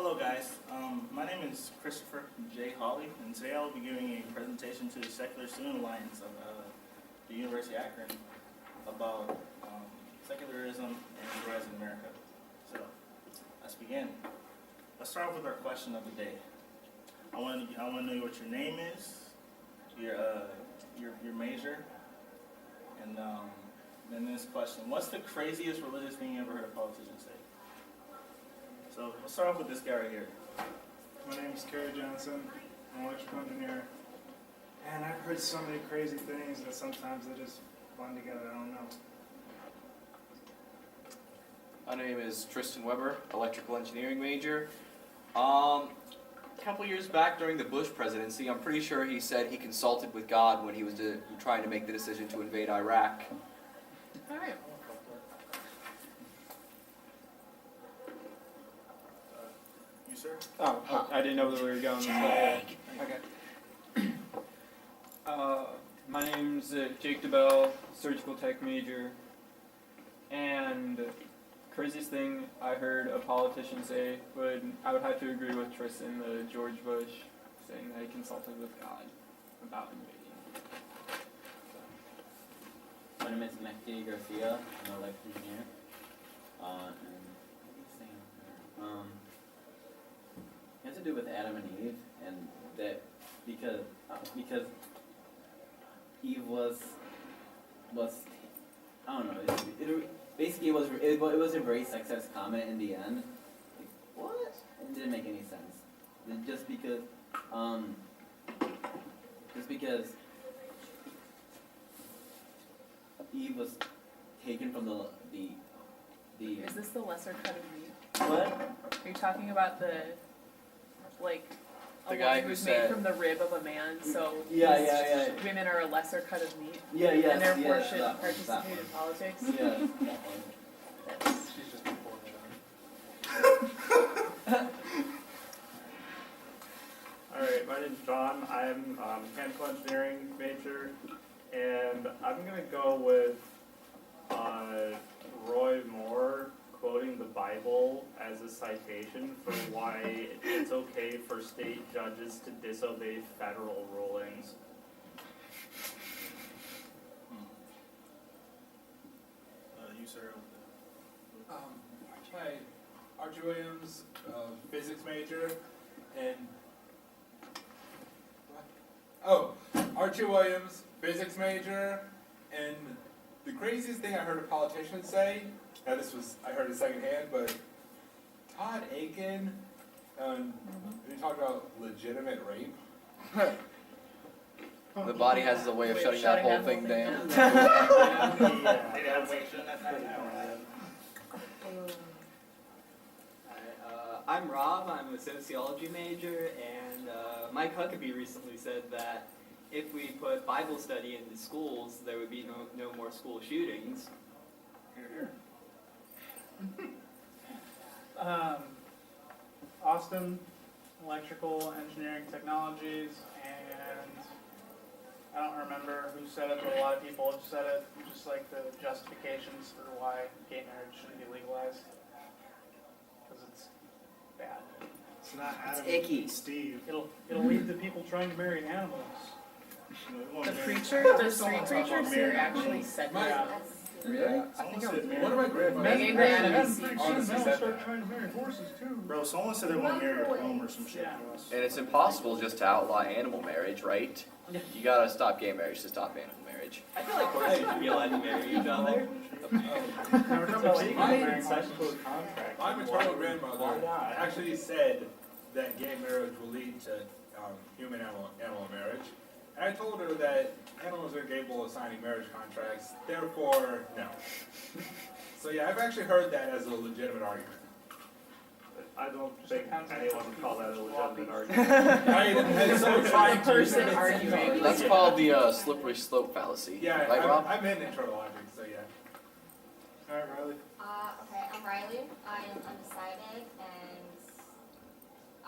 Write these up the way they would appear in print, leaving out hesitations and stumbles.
Hello guys, my name is Christopher J. Hawley, and today I will be giving a presentation to the Secular Student Alliance of the University of Akron about secularism and the rise in America. So, let's begin. Let's start off with our question of the day. I want to know what your name is, your major, and then this question: what's the craziest religious thing you ever heard a politician say? So let's start off with this guy right here. My name is Kerry Johnson. I'm an electrical engineer. And I've heard so many crazy things that sometimes they just blend together. I don't know. My name is Tristan Weber, electrical engineering major. A couple years back during the Bush presidency, I'm pretty sure he said he consulted with God when he was trying to make the decision to invade Iraq. All right. You, sir? Oh, I didn't know where we were going. Okay. My name's Jake DeBell, surgical tech major. And craziest thing I heard a politician say I would have to agree with Tristan, George Bush, saying that he consulted with God about invading. My name is Mekki Garcia. I'm an electrical engineer. It has to do with Adam and Eve, and that because Eve was I don't know. Basically, it was a very sexist comment in the end. Like, what? It didn't make any sense. Just because Eve was taken from the Is this the lesser cut of meat? what? Are you talking about the guy woman who who's said- made from the rib of a man? So Yeah. women are a lesser cut of meat, Yeah, and therefore yeah, shouldn't that participate in politics. one. Yeah, that one. She's just before Alright, my name's John. I'm a mechanical engineering major, and I'm going to go with Roy Moore quoting the Bible as a citation for why it's okay for state judges to disobey federal rulings. You, sir? Hi, Archie Williams, physics major, and Archie Williams, physics major, and the craziest thing I heard a politician say. Now I heard it secondhand, but Todd Aiken, he talked about legitimate rape. The body has a way of shutting that whole thing down. I'm Rob, I'm a sociology major, and Mike Huckabee recently said that if we put Bible study into schools, there would be no more school shootings. Austin, electrical engineering technologies, and I don't remember who said it, but a lot of people have said it, just like the justifications for why gay marriage shouldn't be legalized. Because it's bad. It's not Adam icky. and Steve. It'll lead to people trying to marry animals. The street preacher here actually said that. Really? I think it was One of my grandmothers. Maybe the enemies. honestly said that. trying to marry horses too. Bro, someone said they want to marry at home or some shit. Yeah. And it's impossible just to outlaw animal marriage, right? You gotta stop gay marriage to stop animal marriage. I feel like horses should be allowed to marry each other. My maternal grandmother actually said that gay marriage will lead to human-animal marriage. And I told her that animals are capable of signing marriage contracts, therefore, no. So yeah, I've actually heard that as a legitimate argument. I don't think anyone would call that a legitimate argument. And so trying Person to... arguing. That's called the slippery slope fallacy. Yeah, Right, Rob? I'm in internal logic, so yeah. Alright, Riley. Okay, I'm Riley. I am undecided, and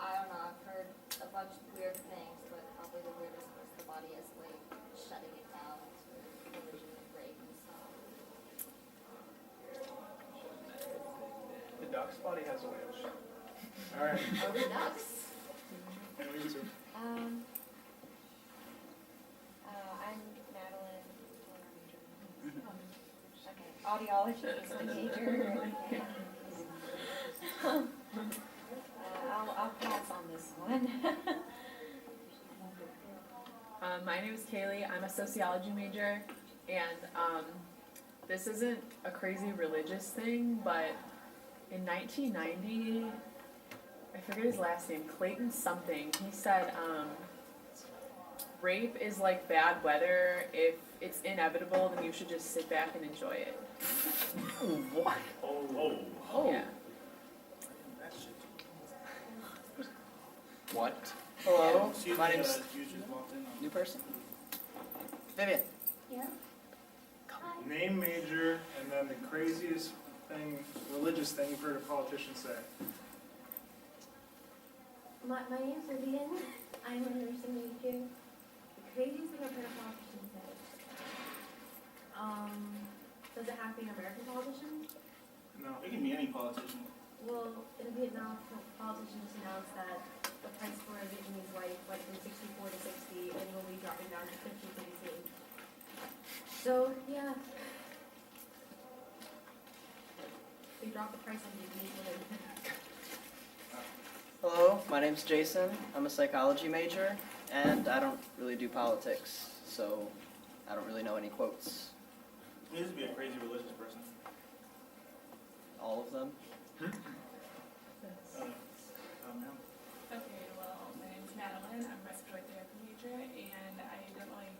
I don't know, I've heard a bunch of weird things, but probably the weirdest was the body is like shutting it down to religion and rape and stuff. The duck's body has a way of All right. Oh, the ducks. And we too. I'm Madeline. Okay, audiology is my major. Okay. I'll pass on this one. My name is Kaylee. I'm a sociology major, and this isn't a crazy religious thing, but in 1990, I forget his last name, Clayton something, he said rape is like bad weather. If it's inevitable, then you should just sit back and enjoy it. What? Oh. Yeah. That shit. What? Hello, Excuse my me, name's you just walked in. new person. Vivian. Yeah. Name, major, and then the craziest thing, religious thing you've heard a politician say. My name's Vivian. I'm a nursing major. The craziest thing I've heard a politician say. Does it have to be an American politician? No. It can be any politician. Well, in Vietnam, politicians announced that the price for a Vietnamese wife went from 64 to 60 and will be dropping down to 50 pretty soon. So, yeah. They dropped the price on Vietnamese women. Hello, my name's Jason. I'm a psychology major, and I don't really do politics, so I don't really know any quotes. You used to be a crazy religious person. All of them. Ma'am. Okay, well, my name's Madeline. I'm a respiratory therapy major, and I definitely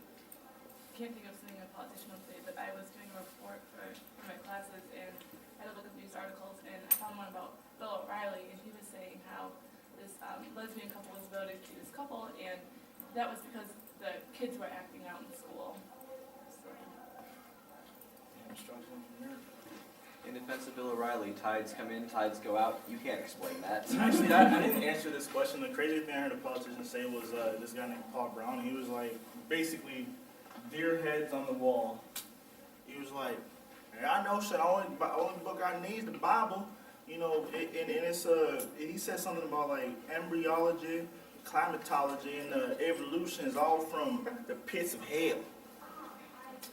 can't think of something a politician would say, but I was doing a report for one of my classes, and I had to look at news articles, and I found one about Bill O'Reilly, and he was saying how this lesbian couple was voted to this couple, and that was because the kids were acting out in school. So, In defense of Bill O'Reilly, tides come in, tides go out. You can't explain that. Actually, I didn't answer this question. The crazy thing I heard a politician say was this guy named Paul Brown. He was like, basically, deer heads on the wall. He was like, hey, I know shit. Only book I need is the Bible. You know, and it's he said something about like embryology, climatology, and evolution is all from the pits of hell.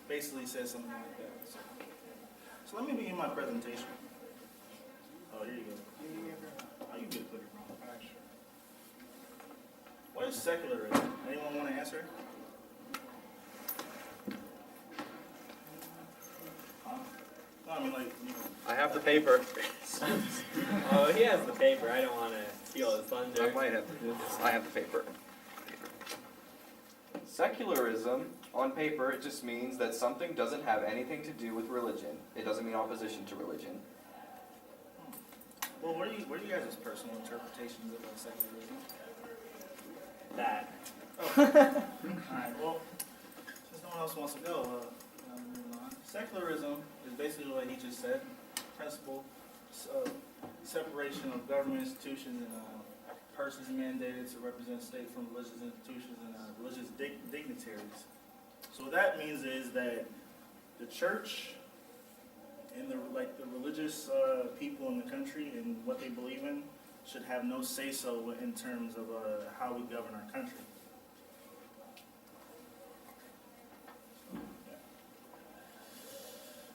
Basically, said something like that. So let me begin my presentation. Oh, here you go. Oh, you get a clicker, bro. All right, sure. What is secularism? Anyone want to answer? Huh? No, I mean like. I have the paper. Oh, he has the paper. I don't want to steal his thunder. I might have this. I have the paper. Secularism, on paper, it just means that something doesn't have anything to do with religion. It doesn't mean opposition to religion. Well, what are you guys' personal interpretations of secularism? That. Oh. Alright, well, since no one else wants to go, moving on. Secularism is basically what he just said. Principle, separation of government institutions and persons mandated to represent state from religious institutions and religious dignitaries. So what that means is that the church and the religious people in the country and what they believe in should have no say-so in terms of how we govern our country.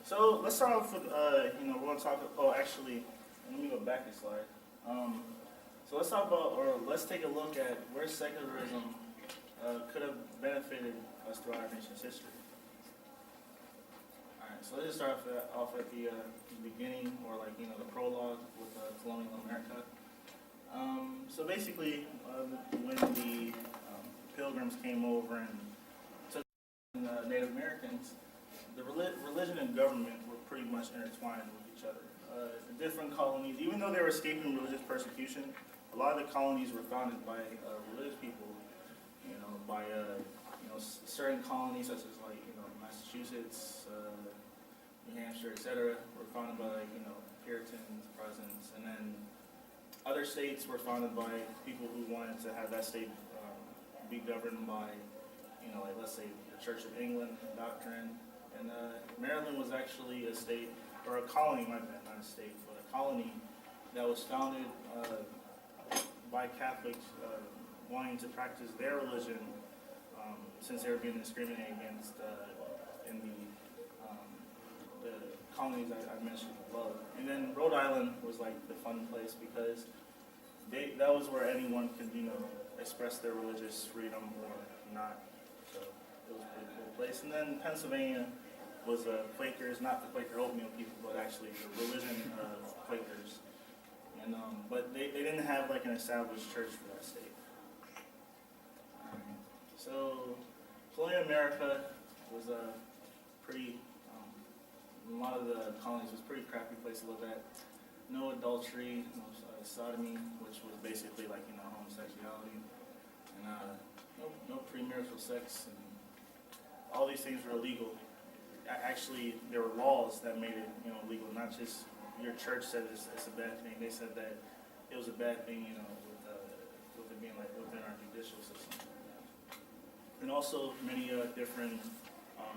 So let's start off with, we're going to talk, actually, let me go back a slide. So let's talk about, or let's take a look at where secularism could have benefited us throughout our nation's history. All right, so let's just start off at the beginning, or the prologue with colonial America. So basically, when the Pilgrims came over and took Native Americans, the religion and government were pretty much intertwined with each other. The different colonies, even though they were escaping religious persecution, a lot of the colonies were founded by religious people. By certain colonies such as Massachusetts, New Hampshire, etc., were founded by Puritans, Protestants, and then other states were founded by people who wanted to have that state be governed by, let's say the Church of England doctrine. And Maryland was actually a state, or a colony, my bad, not a state, but a colony that was founded why Catholics wanting to practice their religion, since they were being discriminated against in the colonies I mentioned above. And then Rhode Island was like the fun place because that was where anyone could, express their religious freedom or not. So it was a pretty cool place. And then Pennsylvania was Quakers, not the Quaker oatmeal people, but actually the religion of Quakers. And but they didn't have like an established church for that state. So colonial America was a pretty, a lot of the colonies was a pretty crappy place to live at. No adultery, no sodomy, which was basically like, homosexuality, and no premarital sex, and all these things were illegal. Actually, there were laws that made it, legal, not just your church said it's a bad thing. They said that it was a bad thing, with it being like within our judicial system. And also many different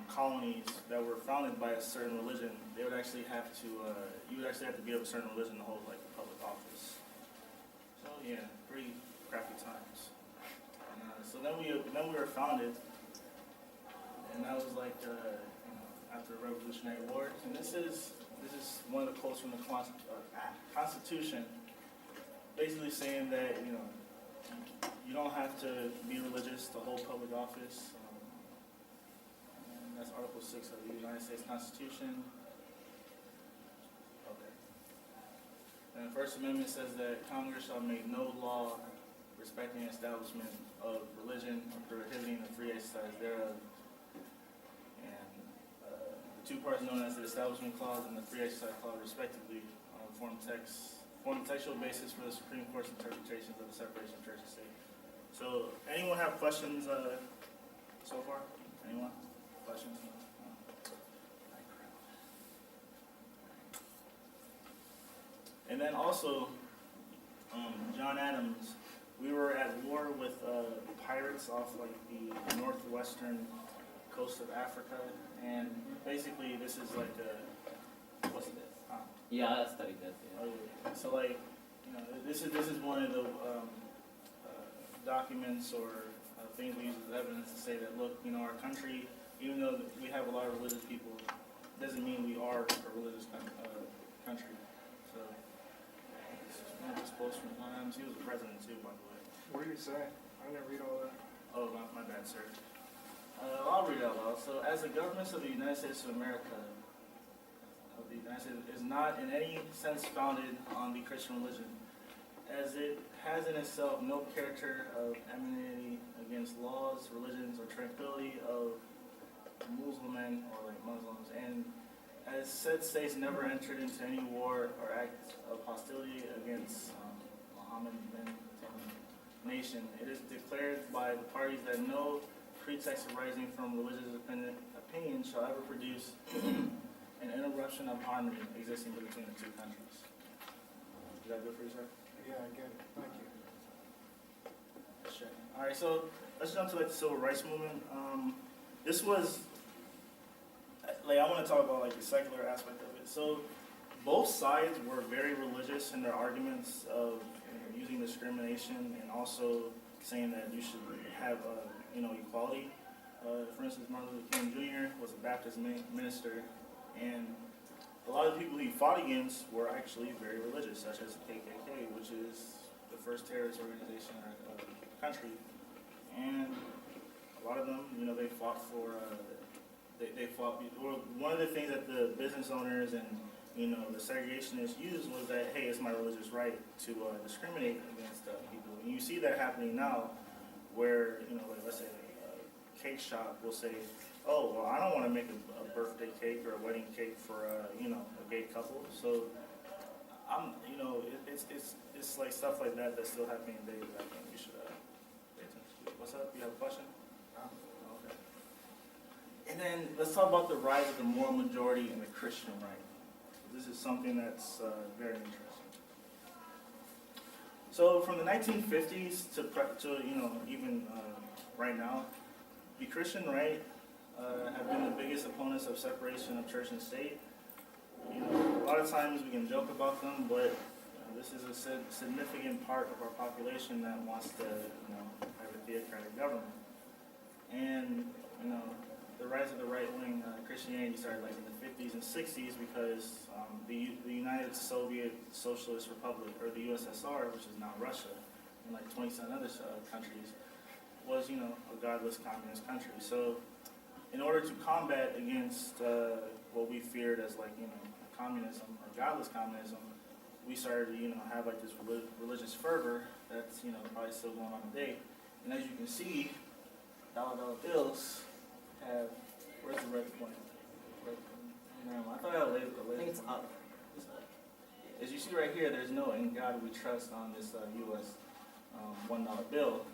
colonies that were founded by a certain religion, they would actually have to, you would actually have to be of a certain religion to hold like a public office. So yeah, pretty crappy times. And, so then we were founded, and that was like after the Revolutionary War. And this is one of the quotes from the Constitution, basically saying that you don't have to be religious to hold public office. And that's Article 6 of the United States Constitution. Okay. And the First Amendment says that Congress shall make no law respecting the establishment of religion or prohibiting the free exercise thereof. And the two parts known as the Establishment Clause and the Free Exercise Clause, respectively, form the textual basis for the Supreme Court's interpretations of the separation of church and state. So, anyone have questions so far? Anyone? Questions? And then also, John Adams, we were at war with pirates off like the northwestern coast of Africa, and basically this is like what's this? Yeah, I studied this. Yeah. Oh, yeah. So like, this is one of the documents or things we use as evidence to say that look, our country, even though we have a lot of religious people, doesn't mean we are a religious country. So, one of his quotes from John Adams. He was the president too, by the way. What did he say? I didn't read all that. Oh, my bad, sir. I'll read it out loud. So, as the governments of the United States of America, is not in any sense founded on the Christian religion, as it has in itself no character of enmity against laws, religions, or tranquility of Muslims or like Muslims, and as said states never entered into any war or act of hostility against Muhammad nation, it is declared by the parties that no pretext arising from religious opinion shall ever produce an interruption of harmony existing between the two countries. Is that good for you, sir? Yeah, I get it. Thank you. Sure. All right, so let's jump to like the civil rights movement. This was like I want to talk about like the secular aspect of it. So both sides were very religious in their arguments of using discrimination and also saying that you should have equality. For instance, Martin Luther King Jr. was a Baptist minister, and a lot of the people he fought against were actually very religious, such as the KKK, which is the first terrorist organization in the country. And a lot of them, they fought for, well, one of the things that the business owners and, the segregationists used was that, hey, it's my religious right to discriminate against people. And you see that happening now, where, like let's say a cake shop will say, oh, well, I don't want to make a birthday cake or a wedding cake for, a gay couple. So, it's like stuff like that that's still happening today that I think we should pay attention to. What's up? You have a question? Okay. And then let's talk about the rise of the moral majority and the Christian right. This is something that's very interesting. So from the 1950s to even right now, the Christian right have been the biggest opponents of separation of church and state. A lot of times we can joke about them, but this is a significant part of our population that wants to, have a theocratic government. And, the rise of the right-wing Christianity started like in the 50s and 60s because the United Soviet Socialist Republic, or the USSR, which is now Russia, and like 27 other countries, was, a godless communist country. So in order to combat against what we feared as like, communism or godless communism, we started to, have like this religious fervor that's, probably still going on today. And as you can see, dollar bills have, where's the red point? I thought I had a laser. I think it's up. As you see right here, there's no "In God We Trust" on this U.S. $1 bill.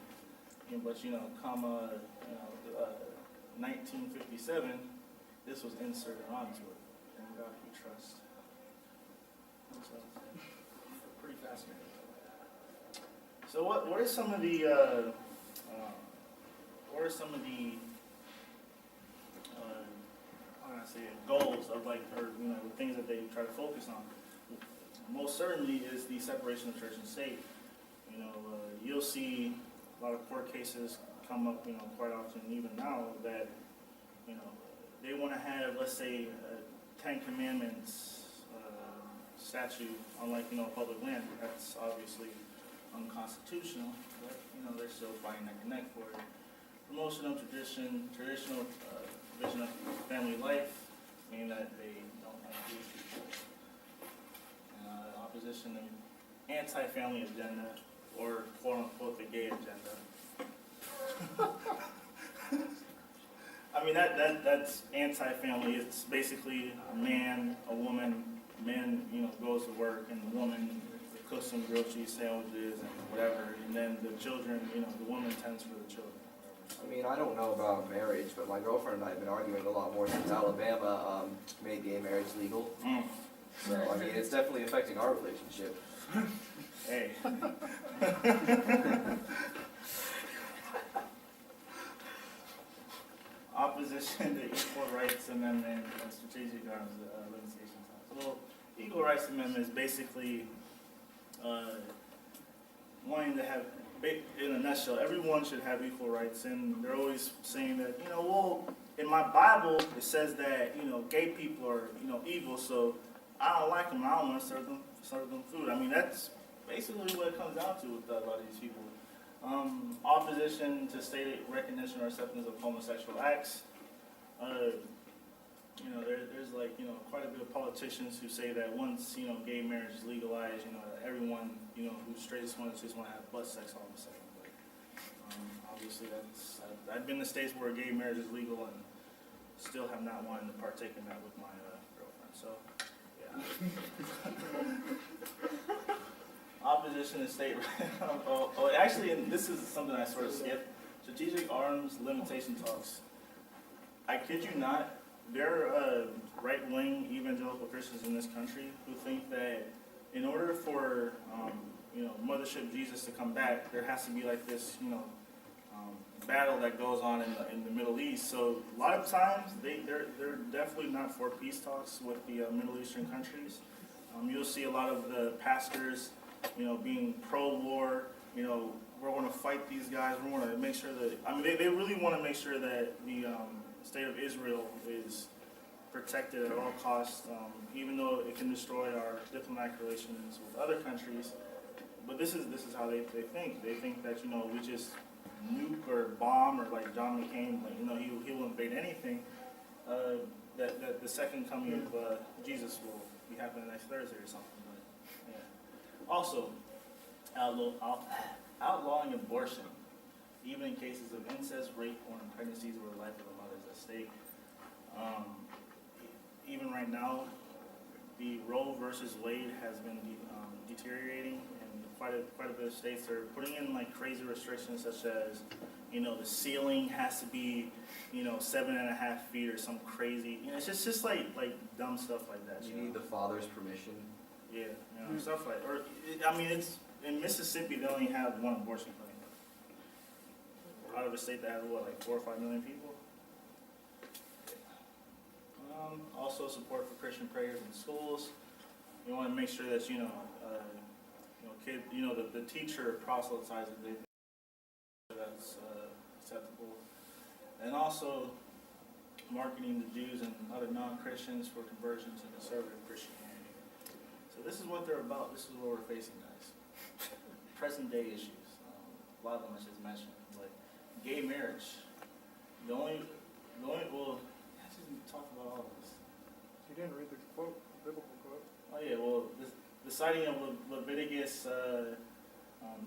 But come 1957, this was inserted onto it. "In God We Trust." So, pretty fascinating. So what are some of the how can I say it, goals of like, or the things that they try to focus on? Most certainly is the separation of church and state. You'll see a lot of court cases come up, quite often, even now, that they want to have, let's say, a Ten Commandments statue on like public land. That's obviously unconstitutional, but they're still fighting neck and neck for it. Promotion of traditional vision of family life, meaning that they don't like these people. Opposition to anti-family agenda, or quote unquote the gay agenda. I mean that's anti-family. It's basically a man, a woman. Man, goes to work, and the woman cooks some grilled cheese sandwiches and whatever, and then the children, the woman tends for the children. I mean, I don't know about marriage, but my girlfriend and I have been arguing a lot more since Alabama made gay marriage legal. So, I mean, it's definitely affecting our relationship. Hey. Opposition to Equal Rights Amendment and Strategic Arms Limitations. Well, Equal Rights Amendment is basically wanting to have, in a nutshell, everyone should have equal rights, and they're always saying that, well, in my Bible it says that, gay people are, evil, so I don't like them, I don't want to serve them food. I mean, that's basically what it comes down to with a lot of these people. Opposition to state recognition or acceptance of homosexual acts. There's like, quite a bit of politicians who say that once, gay marriage is legalized, everyone, who's straight just want to have butt sex all of a sudden. But, obviously I've been to states where gay marriage is legal and still have not wanted to partake in that with my girlfriend, so, yeah. Opposition to state, actually, and this is something I sort of skipped, strategic arms limitation talks. I kid you not, there are right-wing evangelical Christians in this country who think that in order for, Mothership Jesus to come back, there has to be like this, battle that goes on in the Middle East. So a lot of times they're definitely not for peace talks with the Middle Eastern countries. You'll see a lot of the pastors, being pro-war. We're going to fight these guys. We want to make sure that, they really want to make sure that the state of Israel is protected at all costs, even though it can destroy our diplomatic relations with other countries. But this is how they think. They think that, we just nuke or bomb, or like John McCain, like, he will invade anything, that the second coming of Jesus will be happening next Thursday or something. But, yeah. Also, outlawing abortion, even in cases of incest, rape, or pregnancies where the life of the mother is at stake. Even right now, the Roe versus Wade has been deteriorating, and quite a bit of states are putting in like crazy restrictions, such as, the ceiling has to be, 7.5 feet or some crazy. It's just like dumb stuff like that. You need the father's permission. Yeah, stuff like, or it's in Mississippi they only have one abortion clinic. Out of a state that has like 4 or 5 million people. Also support for Christian prayers in schools. You want to make sure that the teacher proselytizes, they think that's acceptable. And also marketing the Jews and other non-Christians for conversion to conservative Christianity. So this is what they're about. This is what we're facing, guys. Present day issues. A lot of them I just mentioned, like gay marriage. Well, I just talked about all of this. You didn't read the quote, the biblical quote. Oh yeah, well, the citing of Leviticus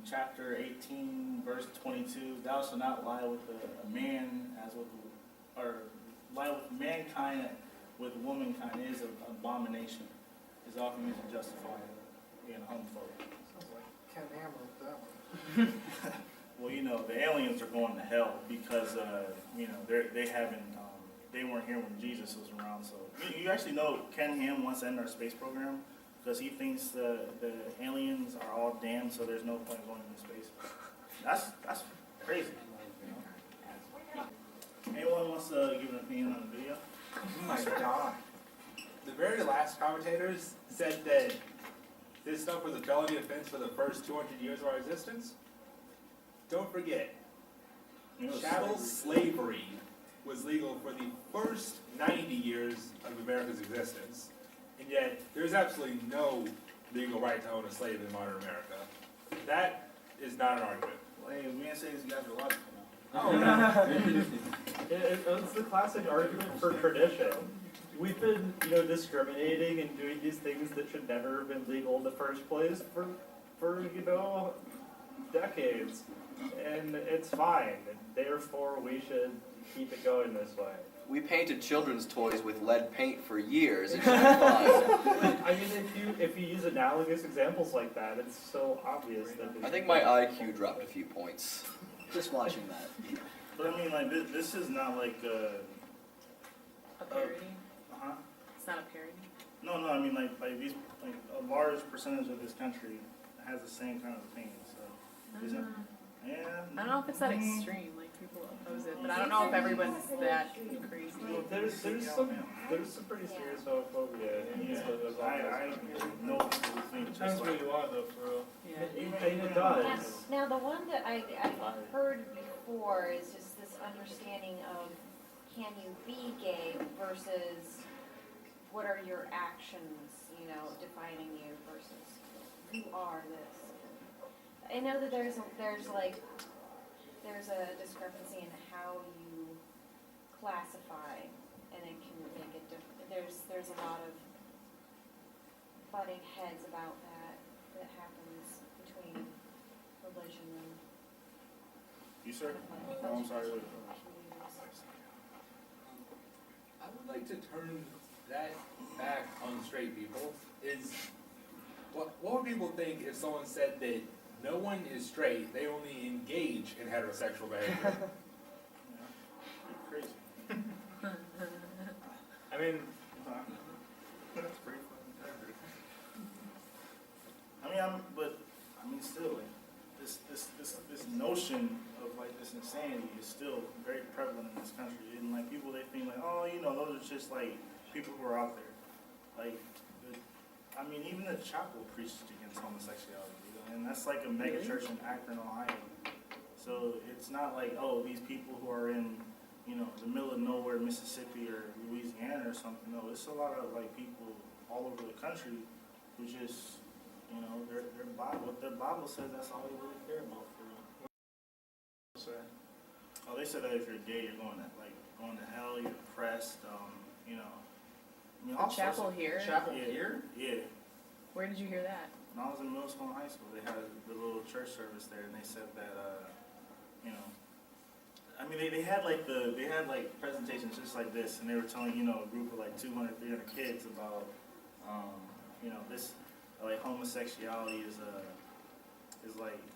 chapter 18, verse 22, thou shalt not lie with a man as with, or lie with mankind with womankind is an abomination. Is often used to justify being a homophobe. Sounds like Ken Ham wrote that one. Well, the aliens are going to hell because, they weren't here when Jesus was around. So you actually know Ken Ham wants to end our space program because he thinks the aliens are all damned, so there's no point going into space. That's crazy. Anyone wants to give an opinion on the video? Oh my God. The very last commentators said that this stuff was a felony offense for the first 200 years of our existence. Don't forget, chattel slavery was legal for the first 90 years of America's existence, and yet there's absolutely no legal right to own a slave in modern America. That is not an argument. Well, hey, we didn't say these guys are logical now. Oh, it's the classic argument for tradition. We've been, discriminating and doing these things that should never have been legal in the first place for decades. And it's fine. Therefore, we should keep it going this way. We painted children's toys with lead paint for years. It should be fine. I mean, if you use analogous examples like that, it's so obvious that. I think my IQ dropped a few points. Just watching that. But I mean, this is not like A parody? huh? It's not a parody? No, I mean like a large percentage of this country has the same kind of opinion. So isn't yeah. I don't know if it's that extreme, like people oppose it, but I don't know if everyone's that crazy. Well, there's some pretty serious homophobia. I know people who think Depends just where like you are though, for real. Yeah. It does. Now, the one that I've heard before is just this understanding of can you be gay versus what are your actions, defining you versus who are this. I know that there's a discrepancy in how you classify, and it can make it different. There's a lot of butting heads about that happens between religion and. you, sir. Oh, I'm sorry. Wait. I would like to turn that back on straight people. What would people think if someone said that no one is straight, they only engage in heterosexual behavior? You're crazy. I mean, That's pretty fucking clever. I mean, still, like, this notion of like this insanity is still very prevalent in this country. And like people, they think like, oh, those are just like people who are out there. Like, even the chapel preaches against homosexuality, and that's like a mega church in Akron, Ohio. So it's not like, oh, these people who are in, the middle of nowhere, Mississippi or Louisiana or something. No, it's a lot of like people all over the country who just, their Bible, what their Bible says, that's all they really care about for real. Oh, they said that if you're gay, you're going to hell. You're depressed. The chapel here? Chapel here? Yeah. Where did you hear that? When I was in middle school and high school, they had the little church service there, and they said that, they had presentations just like this, and they were telling a group of 200, 300 kids about this homosexuality is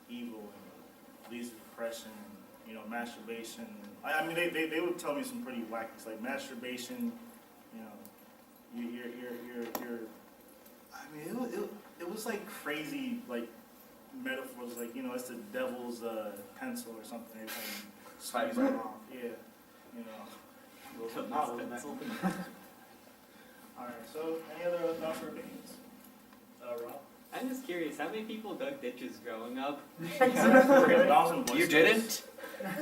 evil and leads to depression and masturbation. They would tell me some pretty wacky like masturbation. It was like crazy metaphors it's the devil's pencil or something. Swipes it off. Yeah. Alright, so any other thoughts or opinions? Rob? I'm just curious, how many people dug ditches growing up? You didn't?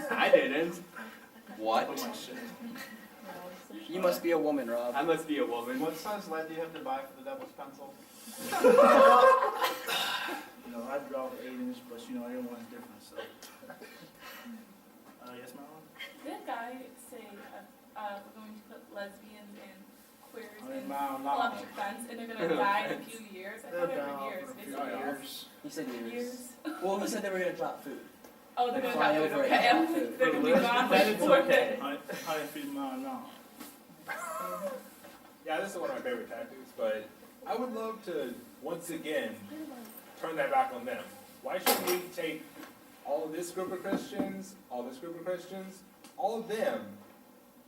I didn't. What? You must be a woman, Rob. I must be a woman. What size lead do you have to buy for the devil's pencil? You know, I draw 8-inch, but you know, everyone's different, so. Yes, Madeline? Did a guy say, we're going to put lesbians and queers I mean, in Mom, electric fence and they're gonna die in a few years? I thought it was years, for a few 50 years. years. He said years. Years? Well, he said they were gonna drop food. Oh, they're Like gonna fly die, over it okay, and drop food. they're gonna be gone Then for it's 4 okay. days. 150 miles an hour. Yeah, this is one of my favorite tactics, but I would love to, once again, turn that back on them. Why shouldn't we take all of this group of Christians, all this group of Christians, all of them,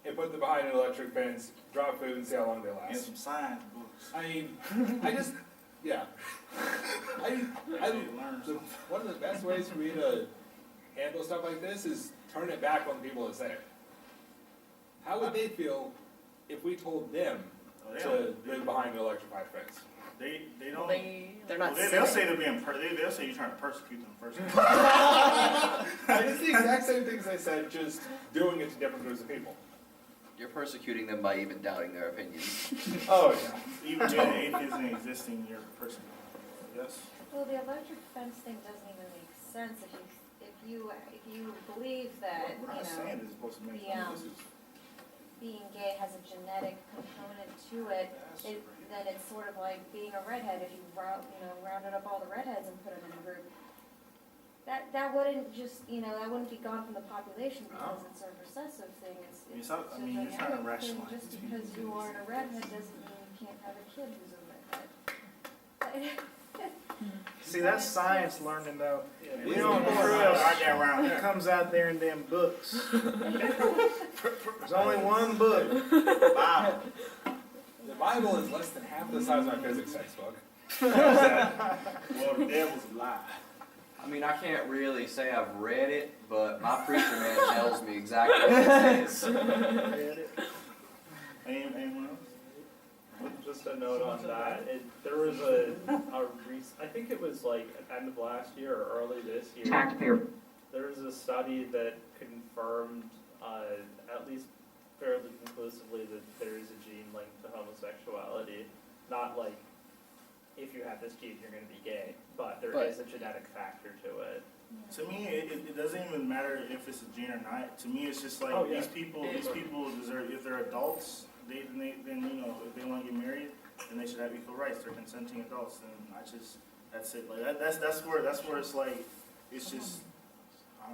and put them behind an electric fence, drop food, and see how long they And last? some science books. I mean, I just, yeah. I learn the, one of the best ways for me to handle stuff like this is turn it back on the people that say it. How would they feel if we told them to live behind an electrified fence? They don't. They're not They'll say they're being. They'll say you're trying to persecute them first. It's the exact same things I said, just doing it to different groups of people. You're persecuting them by even doubting their opinions. Oh yeah. Even though atheism existing, you're persecuting them. Yes. Well, the electric fence thing doesn't even make sense if you believe that We're not saying it's supposed to make sense. being gay has a genetic component to it, then it's sort of like being a redhead. If you rounded up all the redheads and put them in a group, that wouldn't just that wouldn't be gone from the population because it's a recessive thing. It's You're a trying to genetic thing. rationalize Just it. because you aren't a redhead doesn't mean you can't have a kid who's a redhead. See, that's science learning though. We These don't people are trust right around what here. comes out there in them books. There's only one book. Wow. The Bible is less than half the size of my physics textbook. Well, the devil's a lie. I mean, I can't really say I've read it, but my preacher man tells me exactly what it says. Anyone else? Just a note on that, there was I think it was like at the end of last year or early this year. There was a study that confirmed, at least fairly conclusively, that there is a gene linked to homosexuality. Not like, if you have this gene, you're going to be gay, but there is a genetic factor to it. To me, it doesn't even matter if it's a gene or not. To me, it's just like these people deserve. If they're adults, then if they want to get married, then they should have equal rights. They're consenting adults, and that's it. Like that's where it's like it's just I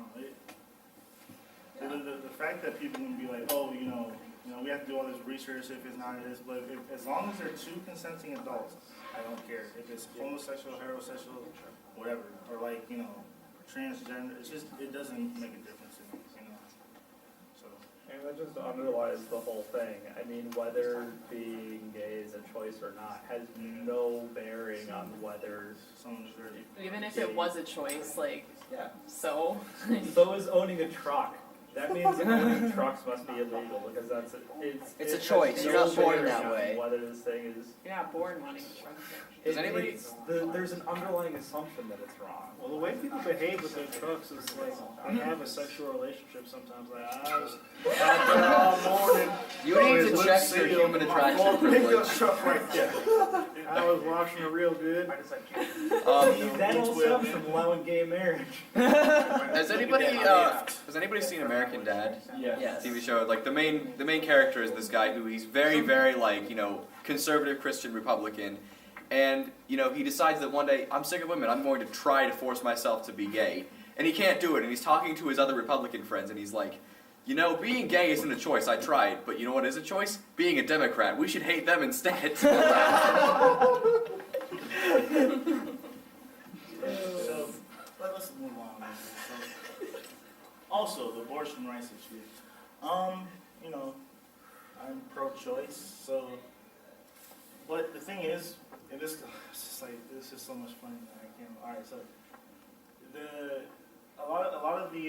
don't know. The fact that people can be like, oh, we have to do all this research if it's not this, but as long as they're two consenting adults, I don't care if it's homosexual, heterosexual, whatever, or like transgender. It doesn't make a difference to me, So. And that just underlies the whole thing. I mean, whether being gay is a choice or not has no bearing on whether someone's really. Even if it was a choice, so. So is owning a truck. That means owning trucks must be illegal because It's a choice. You're not born that way. Whether this thing is. You're not born wanting a truck. There's an underlying assumption that it's wrong. Well, the way people behave with their trucks is like they have a sexual relationship sometimes. Like I was out there all morning. You need to check your human attraction privilege. Truck right there. I was washing it real good. That all stems from allowing gay marriage. Has anybody seen American Dad? Yes. TV show. Like the main character is this guy who he's very, very conservative Christian Republican. And, he decides that one day, I'm sick of women, I'm going to try to force myself to be gay. And he can't do it, and he's talking to his other Republican friends, and he's like, being gay isn't a choice, I tried, but you know what is a choice? Being a Democrat. We should hate them instead. So, let's move on. So, also, the abortion rights issue. I'm pro-choice, so, but the thing is, it's just so much fun that I can't. All right, so a lot of the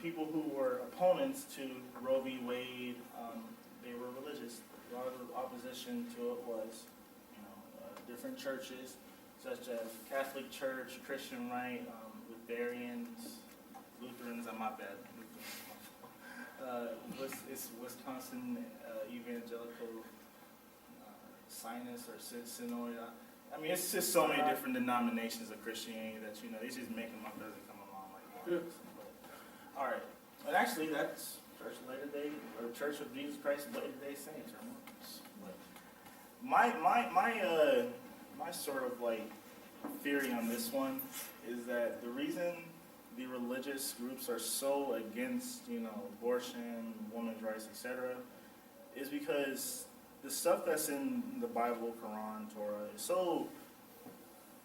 people who were opponents to Roe v. Wade, they were religious. A lot of the opposition to it was, different churches, such as Catholic Church, Christian Right, Lutherans, I'm not bad. It's Wisconsin Evangelical Sinus or Synoid. I mean, it's just so many different denominations of Christianity that, you know, they just make them up as they come along. Like, all right. And actually, that's Church of Latter Day, or Church of Jesus Christ of Latter-day Saints, or my sort of like theory on this one is that the reason the religious groups are so against, you know, abortion, women's rights, etc., is because the stuff that's in the Bible, Quran, Torah is so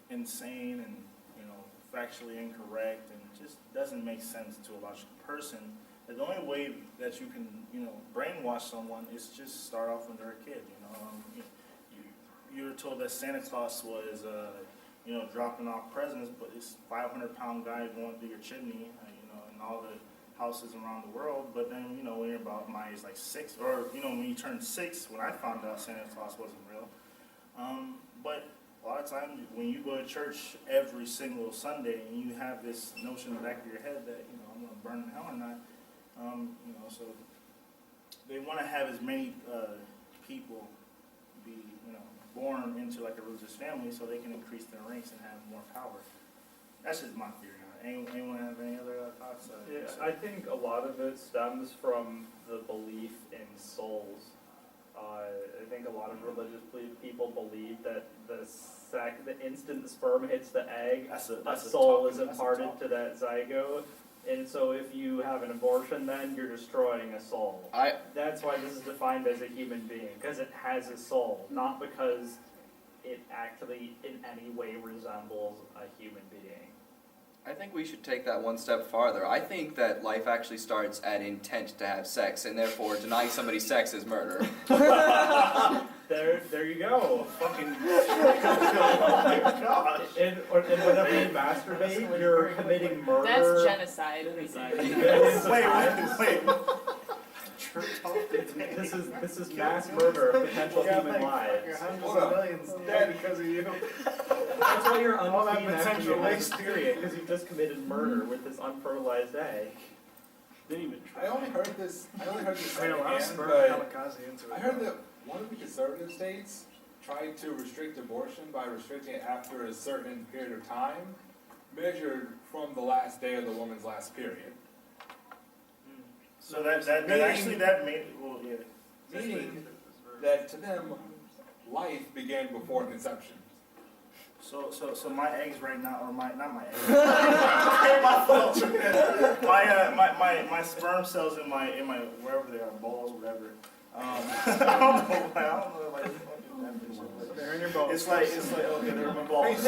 insane and, you know, factually incorrect and just doesn't make sense to a logical person. The only way that you can, you know, brainwash someone is just start off when they're a kid. You know, you were told that Santa Claus was, you know, dropping off presents, but this 500-pound guy going through your chimney, you know, in all the houses around the world. But then, you know, when you're about my age, like 6, or you know, when you turn 6, when I found out Santa Claus wasn't real. But a lot of times, when you go to church every single Sunday and you have this notion in the back of your head that, you know, I'm going to burn in hell or not. You know, so they want to have as many people be, you know, born into like a religious family so they can increase their ranks and have more power. That's just my theory on it. Anyone have any other thoughts? Yeah, I think a lot of it stems from the belief in souls. I think a lot of religious people believe that the instant the sperm hits the egg, a soul is imparted to that zygote. And so if you have an abortion, then you're destroying a soul. That's why this is defined as a human being, because it has a soul, not because it actually in any way resembles a human being. I think we should take that one step farther. I think that life actually starts at intent to have sex, and therefore denying somebody sex is murder. There you go. Fucking oh my gosh. And whenever you masturbate, you're committing murder. That's genocide. Wait. This is mass murder of potential human lives. Hundreds of millions dead because of you. That's why you're All that unclean after potential you have waste. period, because you've just committed murder with this unfertilized egg. Didn't even try. I only heard this I mean, a lot of secondhand, sperm but kamikaze into it. I heard that one of the conservative states tried to restrict abortion by restricting it after a certain period of time, measured from the last day of the woman's last period. So that made, well, yeah. Meaning that to them, life began before conception. So my eggs right now, or not my eggs. my sperm cells in my wherever they are, balls, whatever. I don't know, like They're in your balls. it's like okay, they're in my balls.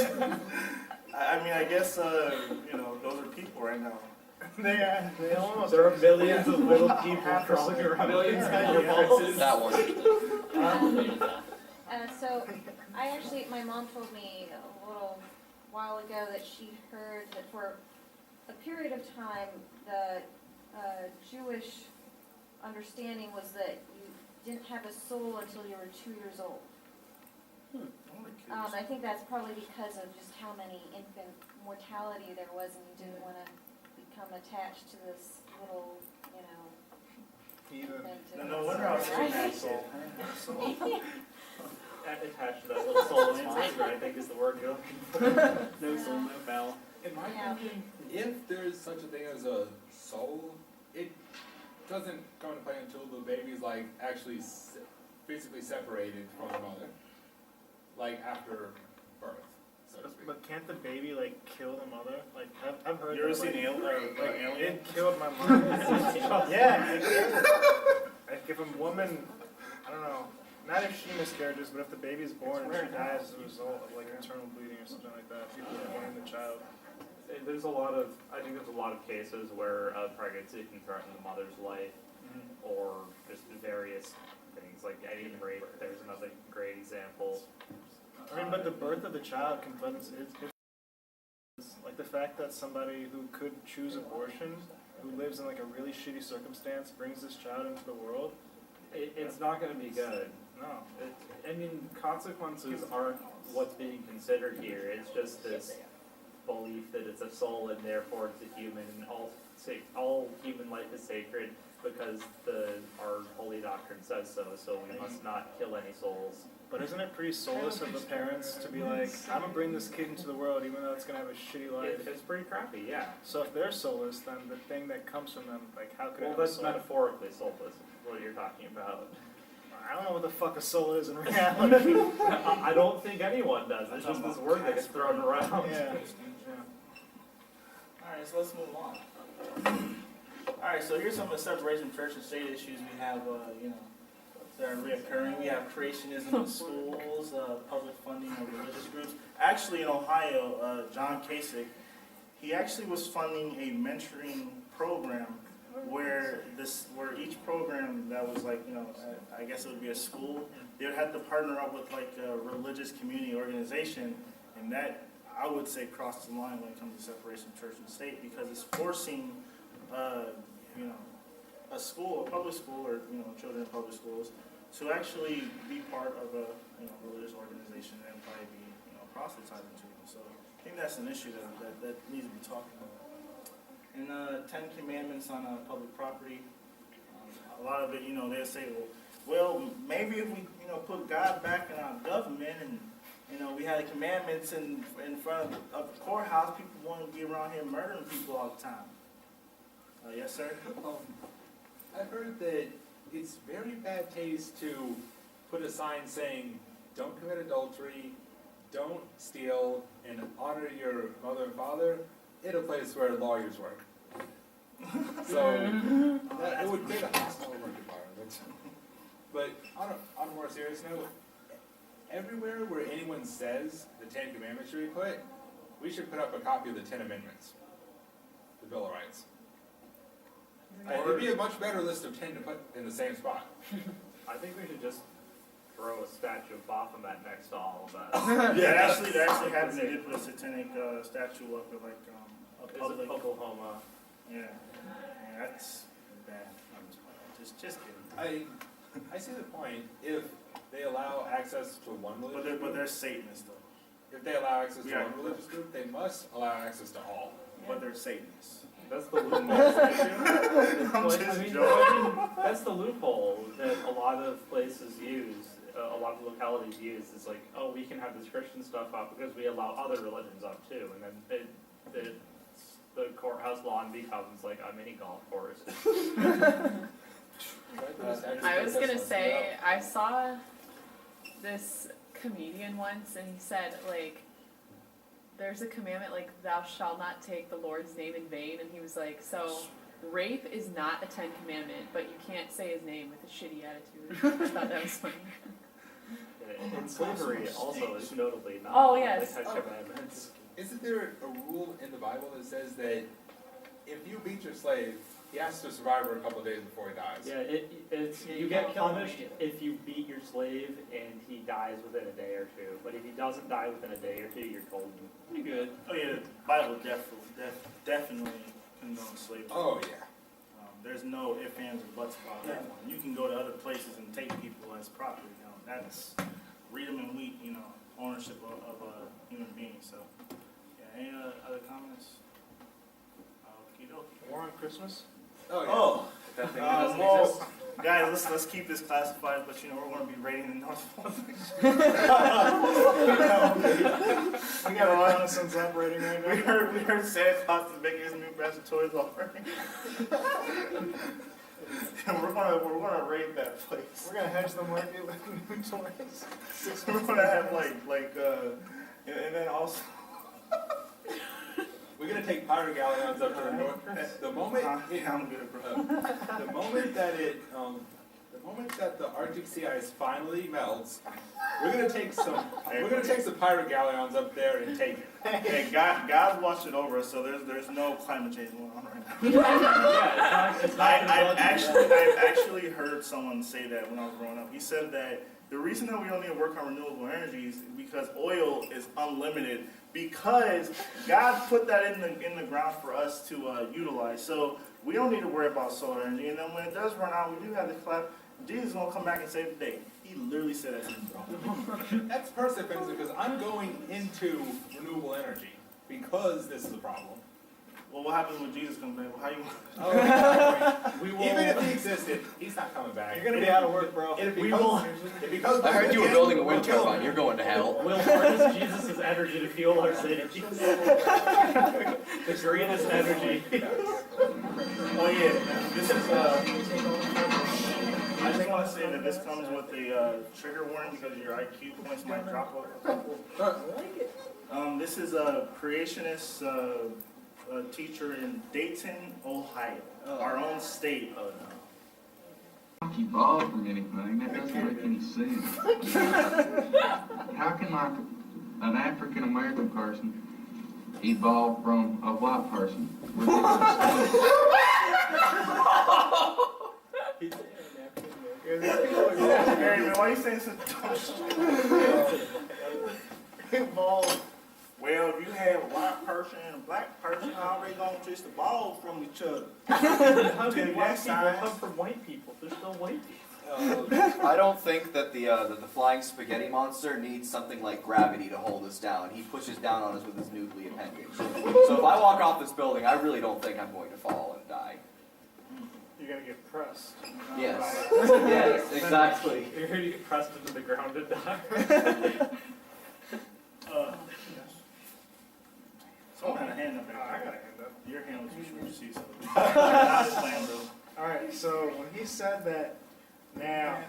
I mean, I guess you know, those are people right now. They almost. There are millions of little people crawling around Millions inside of your balls. boxes. That one. So I actually, my mom told me a little while ago that she heard that for a period of time, the Jewish understanding was that you didn't have a soul until you were 2 years old. I think that's probably because of just how many infant mortality there was, and you didn't want to become attached to this little, you know, infant. No wonder I was saying that soul. Attached to that little soulless monster, I think is the word you're looking for. No soul, no bell. In my Yeah. opinion, if there's such a thing as a soul, it doesn't come into play until the baby's like actually physically separated from the mother, like after birth, so to speak. But can't the baby like kill the mother? Like I've heard. You ever that, seen Alien? it killed my mom. Yeah. Like if a woman, I don't know, not if she miscarriages, but if the baby's born and she dies as a result of like internal bleeding or something like that, people blame the child. I think there's a lot of cases where a pregnancy can threaten the mother's life, or just various things, like even rape. There's another great example. I mean, but the birth of the child can put it's like the fact that somebody who could choose abortion, who lives in like a really shitty circumstance, brings this child into the world. It's not going to be good. No. I mean, consequences aren't what's being considered here. It's just this belief that it's a soul and therefore it's a human, and all human life is sacred because our holy doctrine says so. So we must not kill any souls. But isn't it pretty soulless of the parents to be like, I'm gonna bring this kid into the world even though it's gonna have a shitty life? It's pretty crappy, yeah. So if they're soulless, then the thing that comes from them, like, how could it Well, have a that's soul? metaphorically soulless, what you're talking about. I don't know what the fuck a soul is in reality. I don't think anyone does. It's just this word that gets thrown around. Yeah. Alright, so let's move on. Alright, so here's some of the separation of church and state issues we have, that are reoccurring. We have creationism in schools, public funding of religious groups. Actually, in Ohio, John Kasich, he actually was funding a mentoring program where each program that was like, I guess it would be a school, they would have to partner up with like a religious community organization, and that, I would say, crosses the line when it comes to separation of church and state, because it's forcing, a school, a public school, or children in public schools, to actually be part of a religious organization and probably be proselytizing to them. So I think that's an issue that needs to be talked about. And 10 Commandments on public property. A lot of it, they'll say, well, maybe if we put God back in our government and we had the commandments in front of the courthouse, people wouldn't be around here murdering people all the time. Yes, sir? I've heard that it's very bad taste to put a sign saying, don't commit adultery, don't steal, and honor your mother and father in a place where lawyers work. So, it would create a hostile work environment. But on a more serious note, everywhere where anyone says the 10 Commandments should be put, we should put up a copy of the 10 Amendments, the Bill of Rights. It'd be a much better list of 10 to put in the same spot. I think we should just throw a statue of Baphomet next to all of that. Yeah, actually, that actually happened. They did put a satanic statue up at like a public. Oklahoma. Yeah, that's bad. I'm just kidding. I see the point. If they allow access to one religious group, But they're Satanists though. if they allow access to one religious group, they must allow access to all. But they're Satanists. That's the loophole. That's the loophole that a lot of places use, a lot of localities use. It's like, oh, we can have this Christian stuff up because we allow other religions up too, and then the courthouse lawn becomes like a mini golf course. I was gonna say, I saw this comedian once, and he said, like, there's a commandment, like, thou shalt not take the Lord's name in vain, and he was like, so, rape is not a 10 commandment, but you can't say his name with a shitty attitude. I thought that was funny. And slavery also is notably not Oh, one yes. of the 10 commandments. Isn't there a rule in the Bible that says that if you beat your slave, he has to survive for a couple of days before he dies? Yeah, you get punished if you beat your slave and he dies within a day or two. But if he doesn't die within a day or two, you're told Pretty good. Oh yeah, the Bible definitely condones slavery. Oh yeah. There's no ifs, ands, or buts about that one. You can go to other places and take people as property. That's freedom and ownership of a human being. So, yeah. Any other comments? War on Christmas? Oh yeah. Oh. That thing Well, doesn't exist. guys, let's keep this classified, but we're going to be rating the North. We got a reconnaissance operating right now. We heard Santa Claus is making his new batch of toys already. we're gonna rate that place. We're gonna hedge the market with new toys. We're gonna have and then also. We're gonna take powder galleons up to the north. The moment I'm good, bro. the moment that the Arctic sea ice finally melts, we're gonna take some pirate galleons up there and take it. Hey, God's watching over us, so there's no climate change going on right now. I've actually heard someone say that when I was growing up. He said that the reason that we don't need to work on renewable energies is because oil is unlimited, because God put that in the ground for us to utilize. So we don't need to worry about solar energy. And then when it does run out, we do have to clap. Jesus is going to come back and save the day. He literally said that to me. That's personally offensive because I'm going into renewable energy because this is a problem. Well, what happens when Jesus comes back? Well, how you? We will, even if he existed, he's not coming back. You're gonna be out of work, bro. I heard you were building a wind turbine. You're going to hell. We'll harness Jesus' energy to fuel our city. The greenest energy. Oh yeah, this is. I just want to say that this comes with a trigger warning because your IQ points might drop a couple. This is a creationist teacher in Dayton, Ohio, our own state. Oh no. Evolved from anything, that doesn't make any sense. How can like an African American person evolve from a white person? Why are you saying such dumb shit? Evolve. Well, if you have a white person and a black person, how are they gonna just evolve from each other? How can white people come from white people? They're still white people. I don't think that the flying spaghetti monster needs something like gravity to hold us down. He pushes down on us with his noodly appendage. So if I walk off this building, I really don't think I'm going to fall and die. You're gonna get pressed. Yes. Yes, exactly. You're going to get pressed into the ground and die. Someone had a hand up there. I got a hand up. Your hand was you see something. I was playing, bro. Alright, so when he said that, now,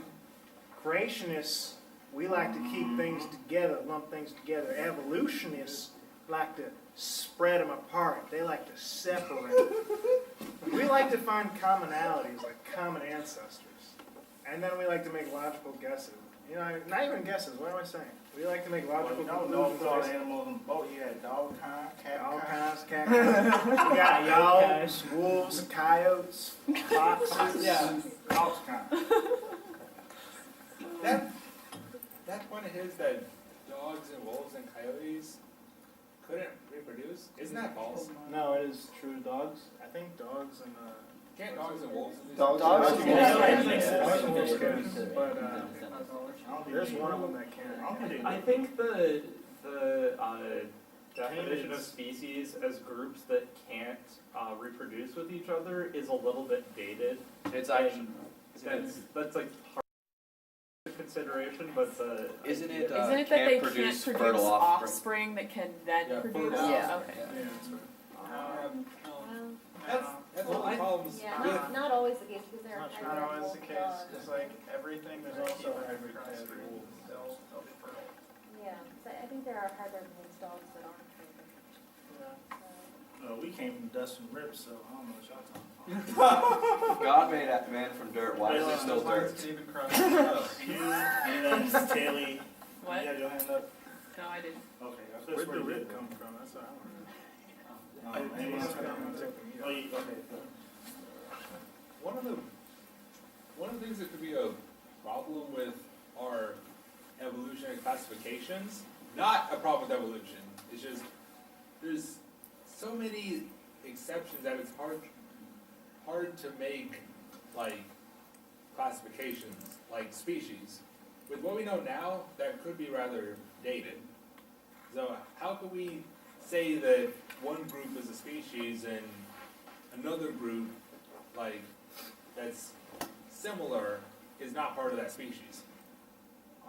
creationists, we like to keep things together, lump things together. Evolutionists like to spread them apart. They like to separate. We like to find commonalities, like common ancestors. And then we like to make logical guesses. You know, not even guesses, what am I saying? We like to make logical conclusions. All the animals on the boat. You had dog kind, cat All kind. kinds, cat kinds. We got dogs, wolves, coyotes, foxes. Yeah, dogs kind. That point of his that dogs and wolves and coyotes couldn't reproduce, isn't that false? No, it is true. Dogs. I think dogs and Can't dogs and wolves? dogs and wolves wolves can, but there's one of them that can. I think the definition of species as groups that can't reproduce with each other is a little bit dated. It's actually. That's like part of the consideration, but the Isn't it Isn't it that they can't produce fertile offspring that can then produce? Yeah, okay. That's one of the problems. Yeah, not always the case because there are Not always the case. It's like everything. There's also hybrid cats. They'll be fertile. Yeah, so I think there are hybrid mixed dogs that aren't fertile. We came from dust and rips, so I don't know what y'all talking about. God made that man from dirt. Why is there still dirt? And then Mrs. Taylor. What? You had your hand up? No, I didn't. Okay, I Where'd could've the sworn you rib did. come from? That's what I want to know. Anyone else got a hand up? Oh, okay. One of the things that could be a problem with our evolutionary classifications, not a problem with evolution, it's just there's so many exceptions that it's hard to make like classifications like species. With what we know now, that could be rather dated. So how can we say that one group is a species and another group like that's similar is not part of that species?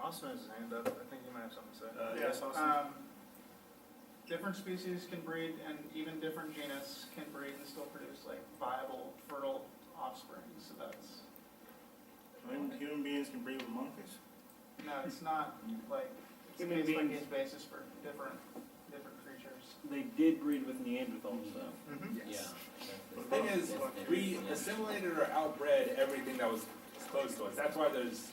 Austin has his hand up. I think he might have something to say. Yes, Austin. Different species can breed, and even different genus can breed and still produce like viable, fertile offspring. So that's Human beings can breed with monkeys. no, it's not like it's Human case by beings- case basis for different creatures. They did breed with Neanderthals, though. Yes. The thing is, we assimilated or outbred everything that was close to us. That's why there's,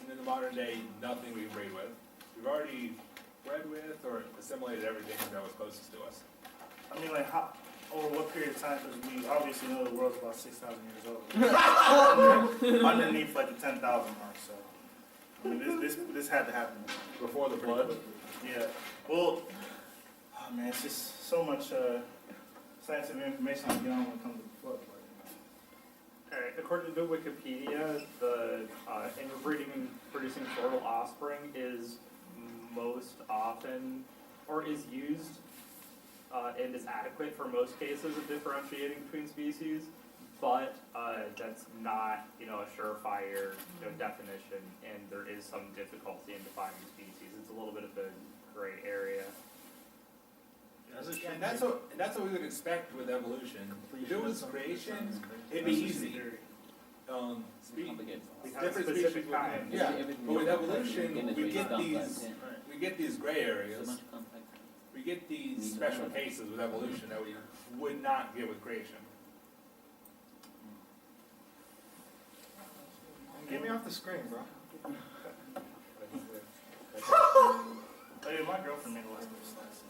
in the modern day, nothing we breed with. We've already bred with or assimilated everything that was closest to us. I mean, like, how, over what period of time? Because we obviously know the world's about 6,000 years old. Underneath, like, the 10,000 mark, so. I mean, this had to happen. Before the flood? Yeah. Well, oh man, it's just so much scientific information to get on when it comes to the flood. Alright, according to Wikipedia, the interbreeding and producing fertile offspring is most often, or is used and is adequate for most cases of differentiating between species, but that's not, a surefire definition, and there is some difficulty in defining species. It's a little bit of a gray area. And that's what we would expect with evolution. If it was creation, it'd be easy. Different species would, yeah. But with evolution, we get these gray areas. We get these special cases with evolution that we would not get with creation. Get me off the screen, bro. Hey, my girlfriend made a list of slides.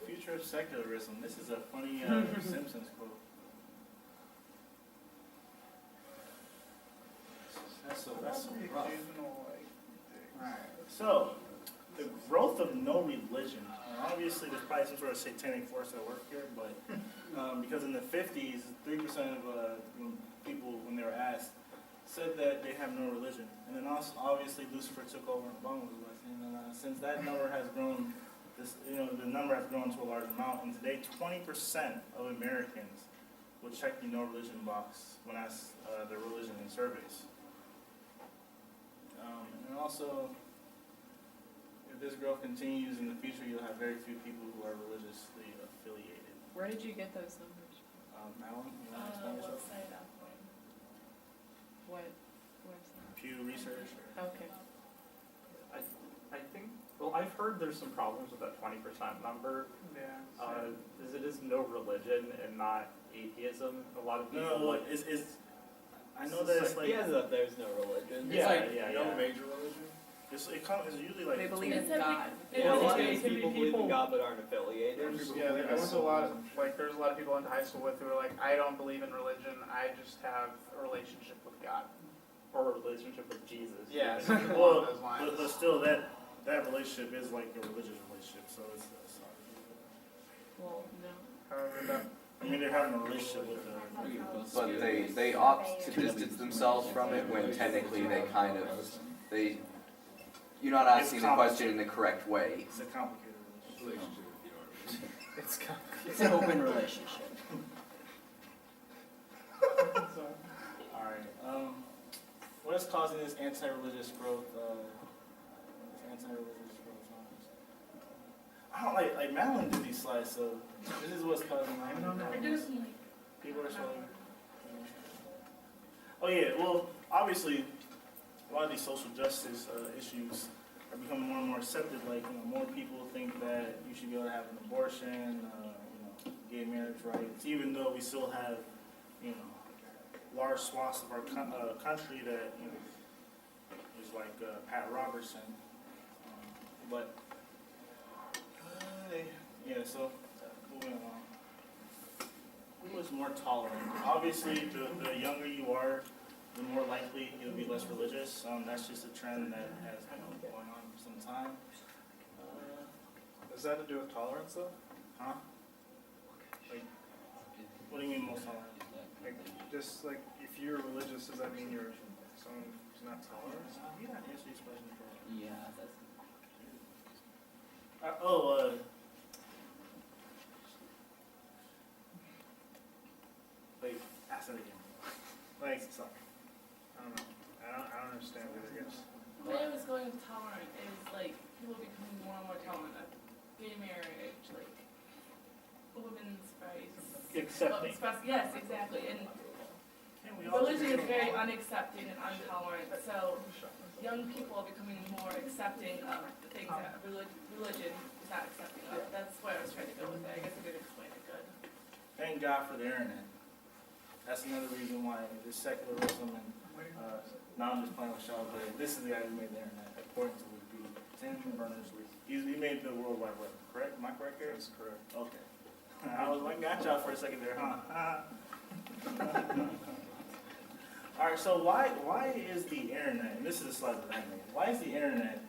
Future of secularism. This is a funny Simpsons quote. That's so rough. Alright, so the growth of no religion. Obviously, there's probably some sort of satanic force at work here, but because in the 50s, 3% of people, when they were asked, said that they have no religion. And then also, obviously, Lucifer took over and Obama was elected. And since that number has grown, the number has grown to a large amount. And today, 20% of Americans will check the no religion box when asked their religion in surveys. And also, if this growth continues in the future, you'll have very few people who are religiously affiliated. Where did you get those numbers? Madeline, you want to explain yourself? Website Akron. What website? Pew Research. Okay. I think, well, I've heard there's some problems with that 20% number. Yeah. As it is no religion and not atheism. A lot of people No, I know that it's like He has up there's no religion. It's like no major religion. it's usually like They believe It's in a God. Yeah, a lot of It's gonna be people believe in people- God but aren't affiliated. Yeah, there was a lot of, there's a lot of people I went to high school with who were like, I don't believe in religion, I just have a relationship with God. or a relationship with Jesus. Yeah, even. something well, along those lines. but still that relationship is like a religious relationship, so it's Well, no. However, I mean they're having a relationship with But they opt to distance themselves from it when technically they kind of, you're not asking the question in the correct way. it's a complicated relationship. It's complicated. It's an open relationship. Alright, what is causing this anti-religious growth? I don't like Madeline did these slides, so this is what's causing people are showing. Oh yeah, well, obviously, a lot of these social justice issues are becoming more and more accepted. Like, more people think that you should be able to have an abortion, gay marriage rights, even though we still have, large swaths of our country that, is like Pat Robertson. But so moving on. Who is more tolerant? Obviously, the younger you are, the more likely you'll be less religious. That's just a trend that has been going on for some time. Does that have to do with tolerance, though? Huh? Like, what do you mean most tolerant? Like, just like, if you're religious, does that mean you're someone who's not tolerant? You not answer these questions correctly. Yeah, that's. Wait, ask that again. Like, sorry. I don't know. I don't understand it, I guess. The way I was going with tolerant is like people becoming more and more tolerant of gay marriage, like women's rights. Accepting. Yes, exactly. And religion is very unaccepting and intolerant. So young people are becoming more accepting of the things that religion is not accepting of. That's where I was trying to go with it. I guess I didn't explain it good. Thank God for the internet. That's another reason why this secularism and now I'm just playing with Shaw, but this is the guy who made the internet, according to Wikipedia. Tim Berners-Lee. He made the World Wide Web, correct? Am I correct here? That's correct. Okay. I got y'all for a second there, huh? All right, so why is the internet, and this is a slide that I made, why is the internet,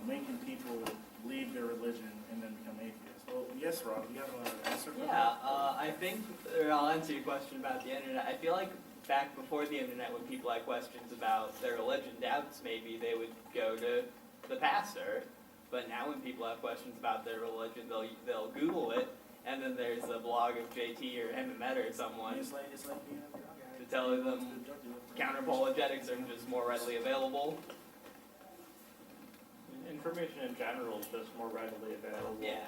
making people leave their religion and then become atheists? Well, yes, Rob, you have an answer for Yeah, that? I think, or I'll answer your question about the internet. I feel like back before the internet, when people had questions about their religion, doubts maybe, they would go to the pastor. But now when people have questions about their religion, they'll Google it, and then there's a blog of JT or Mehmet or someone It's like being a drug to addict. tell them counter-apologetics are just more readily available. Information in general is just more readily available. Yeah.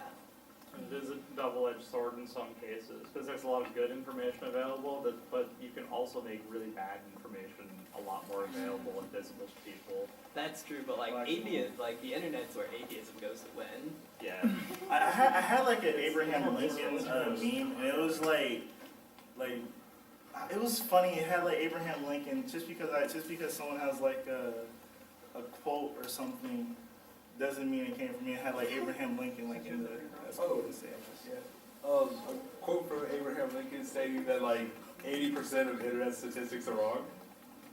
It is a double-edged sword in some cases, because there's a lot of good information available, but you can also make really bad information a lot more available and visible to people. That's true, but like atheism, like the internet's where atheism goes to win. Yeah. I had like an Abraham Lincoln meme, and it was like it was funny. It had like Abraham Lincoln just because someone has like a quote or something doesn't mean it came from me. It had like Abraham Lincoln like in the quote and say, yeah. A quote from Abraham Lincoln stating that like 80% of internet statistics are wrong.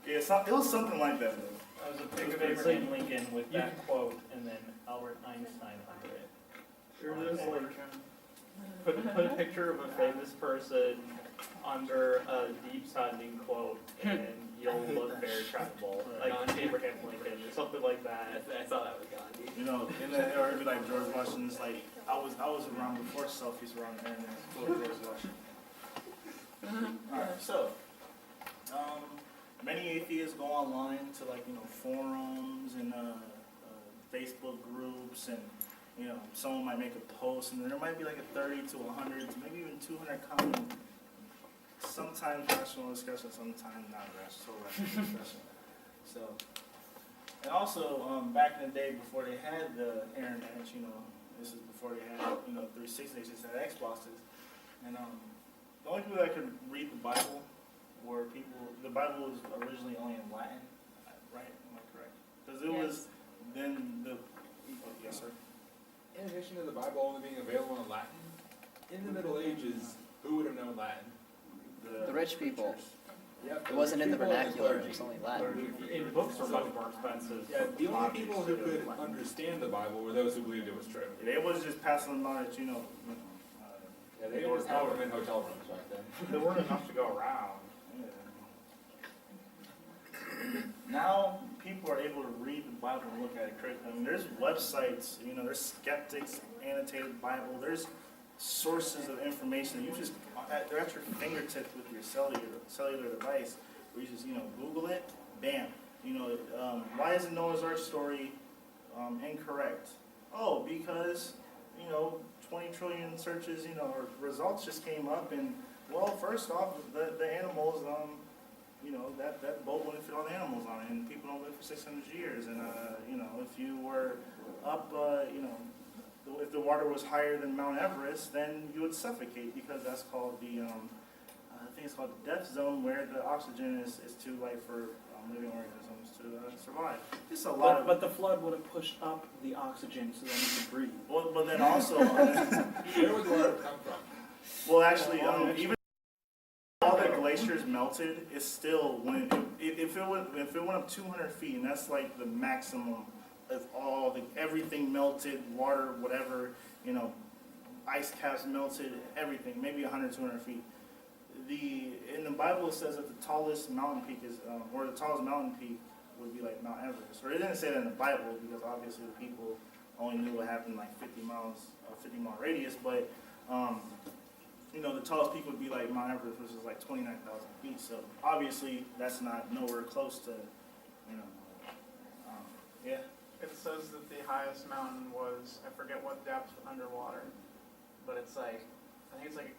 Yeah, it was something like that though. I was a pic of Abraham Lincoln with that quote and then Albert Einstein under it. Sure, there's like put a picture of a famous person under a deep sounding quote and you'll look very credible. Like Abraham Lincoln or something like that. I saw that with Gandhi. You know, or it'd be like George Washington's like I was around before selfies were on the internet. George Washington. Alright, so many atheists go online to like, you know, forums and Facebook groups, and you know, someone might make a post and there might be like a 30 to 100 to maybe even 200 comment, sometimes rational discussion, sometimes not rational discussion. So, and also back in the day before they had the internet, you know, this is before they had, you know, 360, they just had Xboxes, and the only people that could read the Bible were people. The Bible was originally only in Latin, right? Am I correct? Because it was then the. Yes, sir. In addition to the Bible only being available in Latin, in the Middle Ages, who would have known Latin? The rich people. Yep, It wasn't in the people and vernacular, clergy. it was only Latin. In books are much more expensive. Yeah, the only people who could understand the Bible were those who believed it was true. They was just passing them out, you know. Yeah, they just had them in hotel rooms back then. There weren't enough to go around. Now people are able to read the Bible and look at it critically. I mean, there's websites, you know, there's skeptics, annotated Bible, there's sources of information that you just, they're at your fingertips with your cellular device, where you just, you know, Google it, bam. You know, why is the Noah's Ark story incorrect? Oh, because, you know, 20 trillion searches, you know, or results just came up, and, well, first off, the animals, you know, that boat wouldn't fit all the animals on it, and people don't live for 600 years. And, you know, if you were up, you know, if the water was higher than Mount Everest, then you would suffocate, because that's called the, I think it's called the death zone, where the oxygen is too light for living organisms to survive. Just a lot But the flood would have pushed up the oxygen so that you could breathe. Well, but then also, Where would the water come from? well, actually, even all the glaciers melted, it's still, when if it went up 200 feet, and that's like the maximum of everything melted, water, whatever, you know, ice caps melted, everything, maybe 100, 200 feet. In the Bible it says that the tallest mountain peak is, or the tallest mountain peak would be like Mount Everest. Or it didn't say that in the Bible, because obviously the people only knew what happened like 50 mile radius, but you know, the tallest peak would be like Mount Everest, which is like 29,000 feet. So obviously that's not nowhere close to, you know, yeah. It says that the highest mountain was, I forget what depth underwater, but it's like, I think it's like,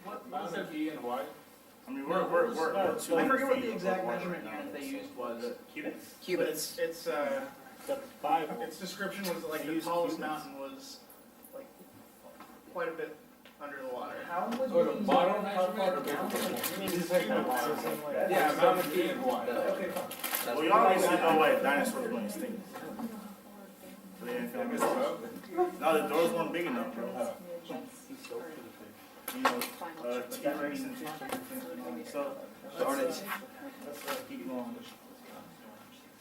what was Mount it? E and Hawaii? I mean, we're 200 I forget what feet the exact above water measurement right now, unit they so- used was. Cubits? Cubits. It's The Bible. its description was like They the used tallest cubits. mountain was like quite a bit under the water. Oh, the bottom measurement? Yeah, Mount E and Hawaii. Okay. Well, you obviously know why dinosaurs went extinct. So they didn't I feel missed it up. No, the doors weren't big enough, bro. You know, T-Rex and so let's keep going.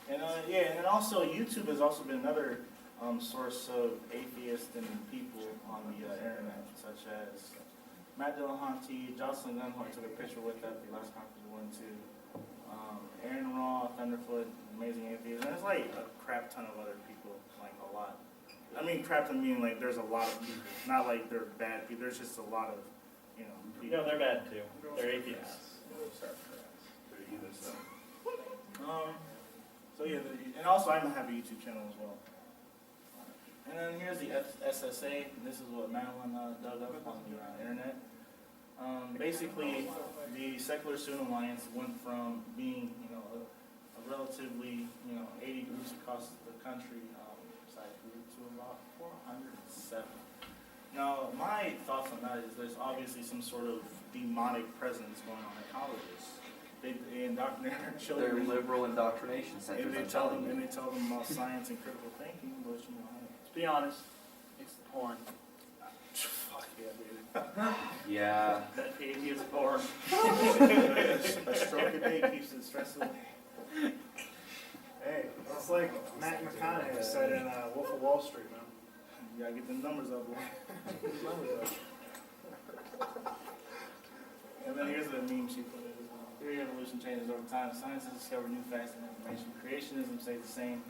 And yeah, and also YouTube has also been another source of atheists and people on the internet, such as Matt Dillahunty, Jocelyn Gunn, who I took a picture with at the last conference we went to, Aaron Raw, Thunderfoot, Amazing Atheist, and there's like a crap ton of other people, like a lot. I mean, crap ton meaning like there's a lot of people, not like they're bad people. There's just a lot of, people. No, they're bad too. They're atheists. So yeah, and also I have a YouTube channel as well. And then here's the SSA. This is what Madeline dug up on the internet. Basically, the Secular Student Alliance went from being, a relatively, 80 groups across the country, side group to about 407. Now, my thoughts on that is there's obviously some sort of demonic presence going on at colleges. They indoctrinate our children. They're liberal indoctrination centers, And they I'm tell telling them, you. and they tell them about science and critical thinking, but Let's be honest, it's the porn. fuck yeah, dude. Yeah. That atheist porn. A stroke a day keeps the stress away. Hey, it's like Matt McConaughey said in Wolf of Wall Street, man. You gotta get the numbers up, boy. And then here's the meme she put. Theory of evolution changes over time. Science has discovered new facts and information. Creationism stays the same.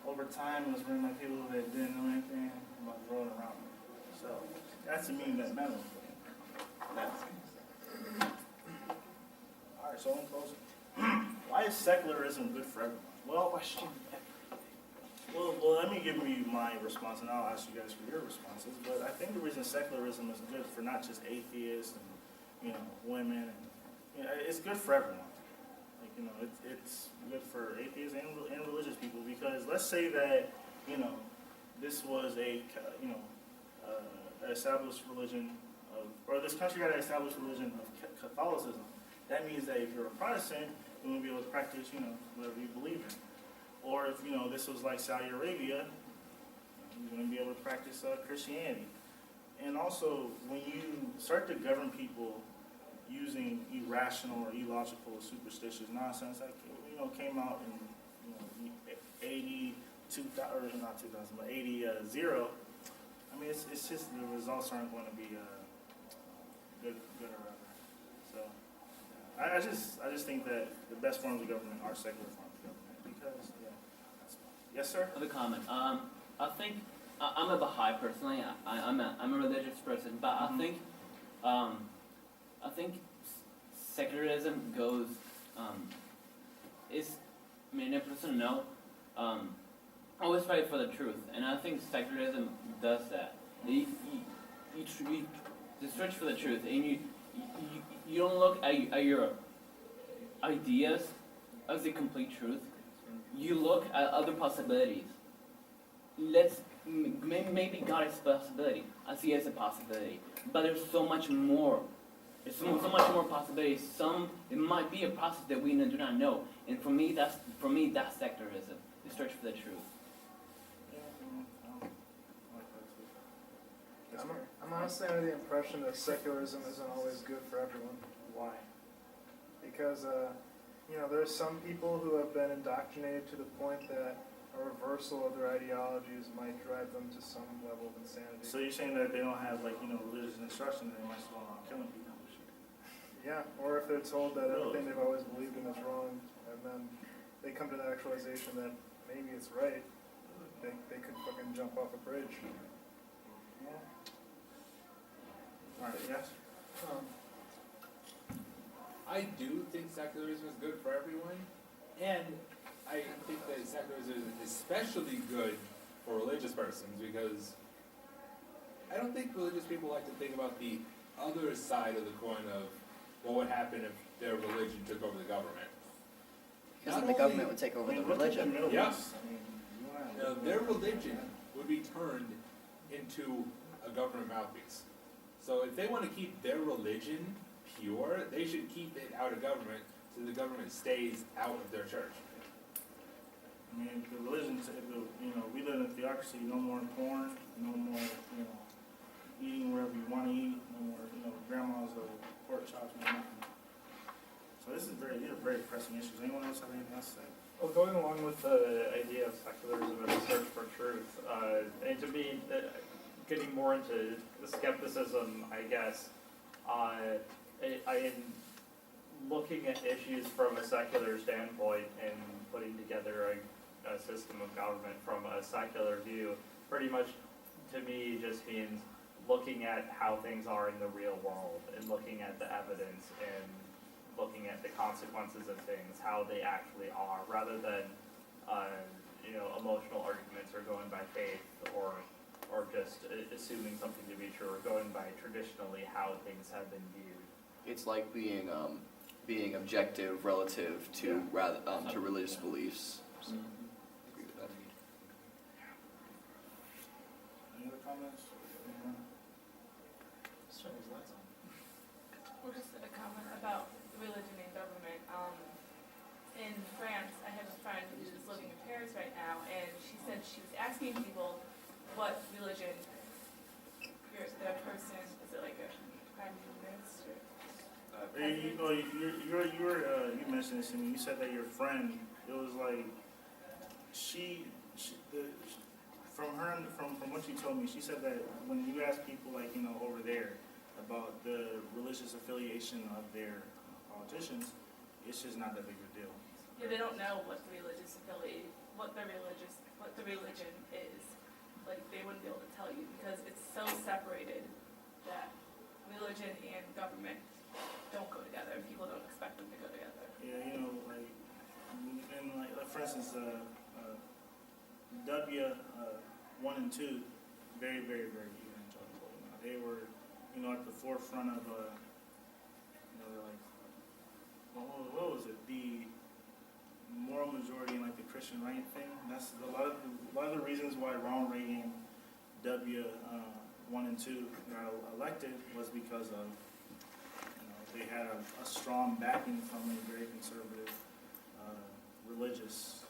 Over time, it was written by people that didn't know anything about the world around them. So that's the meme that Madeline put in. That's all right. So in closing, why is secularism good for everyone? Well, well, let me give you my response, and I'll ask you guys for your responses. But I think the reason secularism is good for not just atheists and women, and it's good for everyone. Like it's good for atheists and religious people, because let's say that this was a established religion or this country had an established religion of Catholicism. That means that if you're a Protestant, you won't be able to practice whatever you believe in. Or if this was like Saudi Arabia, you're going to be able to practice Christianity. And also, when you start to govern people using irrational or illogical or superstitious nonsense that came out in 80, I mean, it's just the results aren't going to be good or whatever. So I just think that the best forms of government are secular forms of government because that's yes, sir. I have a comment. I think I'm a Baha'i personally. I'm a religious person, but I think secularism goes a person know always fight for the truth, and I think secularism does that. You search for the truth, and you don't look at your ideas as the complete truth. You look at other possibilities. Maybe God is a possibility. I see it as a possibility, but there's so much more. There's so much more possibilities. It might be a process that we do not know. And for me, that's secularism. The search for the truth. I'm honestly under the impression that secularism isn't always good for everyone. Why? Because there's some people who have been indoctrinated to the point that a reversal of their ideologies might drive them to some level of insanity. So you're saying that if they don't have religious instruction, they might still go around killing people? Yeah, or if they're told that everything they've always believed in is wrong, and then they come to the actualization that maybe it's right, they could fucking jump off a bridge. Yeah. All right, yes? I do think secularism is good for everyone, and I think that secularism is especially good for religious persons because I don't think religious people like to think about the other side of the coin of what would happen if their religion took over the government. Because then the government would take over the religion. Yes. Their religion would be turned into a government mouthpiece. So if they want to keep their religion pure, they should keep it out of government so the government stays out of their church. I mean, the religion, we live in a theocracy, no more porn, no more, eating wherever you want to eat, no more, grandma's pork chops, no nothing. So these are very pressing issues. Anyone else have anything else to say? Well, going along with the idea of secularism and the search for truth, and to be getting more into skepticism, I guess, I am looking at issues from a secular standpoint and putting together a system of government from a secular view pretty much to me just means looking at how things are in the real world and looking at the evidence and looking at the consequences of things, how they actually are, rather than emotional arguments or going by faith or just assuming something to be true or going by traditionally how things have been viewed. It's like being objective relative to to religious beliefs. So, agree with that. Any other comments? Well, just a comment about religion and government. In France, I have a friend who's living in Paris right now, and she said she was asking people what religion their person, is it like a prime minister? You mentioned this to me. You said that your friend, it was like from what you told me, she said that when you ask people over there about the religious affiliation of their politicians, it's just not that big of a deal. Yeah, they don't know what the religion is. Like, they wouldn't be able to tell you because it's so separated that religion and government don't go together. People don't expect them to go together. Yeah, for instance, W1 and 2, very, very, very evangelical. They were, at the forefront of, they're like, what was it? The moral majority and the Christian right thing. That's a lot of the reasons why Ronald Reagan, W1 and 2 got elected was because of they had a strong backing from a very conservative religious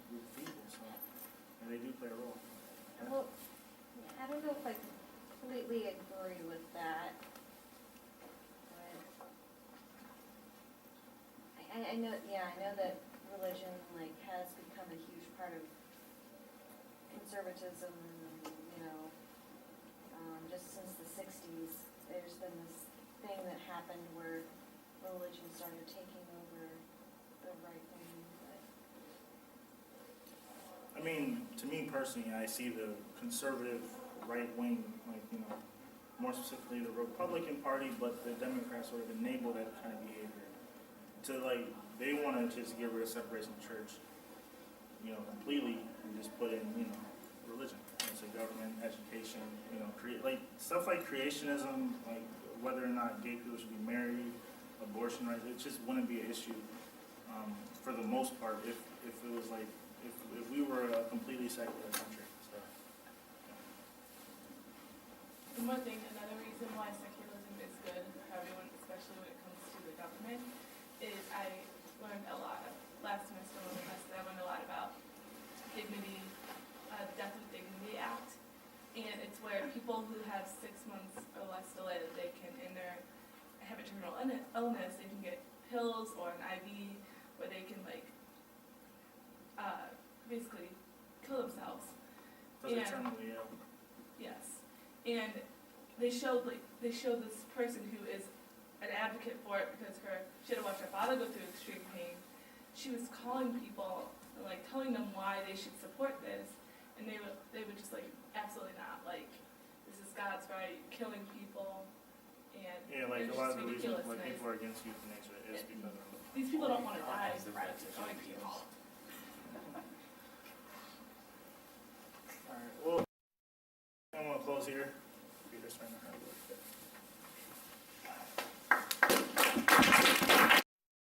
group of people. So they do play a role. Well, I don't know if I completely agree with that. But I know that religion has become a huge part of conservatism, and just since the '60s, there's been this thing that happened where religion started taking over the right wing. I mean, to me personally, I see the conservative right wing, more specifically the Republican Party, but the Democrats sort of enable that kind of behavior. They want to just get rid of separation of church, completely, and just put in, religion. So government, education, stuff like creationism, whether or not gay people should be married, abortion rights, it just wouldn't be an issue for the most part if it was if we were a completely secular country. So, And another reason why secularism is good for everyone, especially when it comes to the government, is I learned a lot last semester when I learned a lot about dignity, the Death with Dignity Act, and it's where people who have 6 months or less to live, they can, have a terminal illness, they can get pills or an IV where they can basically kill themselves. terminally ill. Yes, and they showed this person who is an advocate for it because she had to watch her father go through extreme pain. She was calling people and telling them why they should support this, and they would just absolutely not, this is God's right, killing people, and Yeah, it's a lot of just the reasons ridiculous. why people are against euthanasia is because of These people don't want to die for killing people. Alright, well, I'm going to close here. Peter's trying to hurry.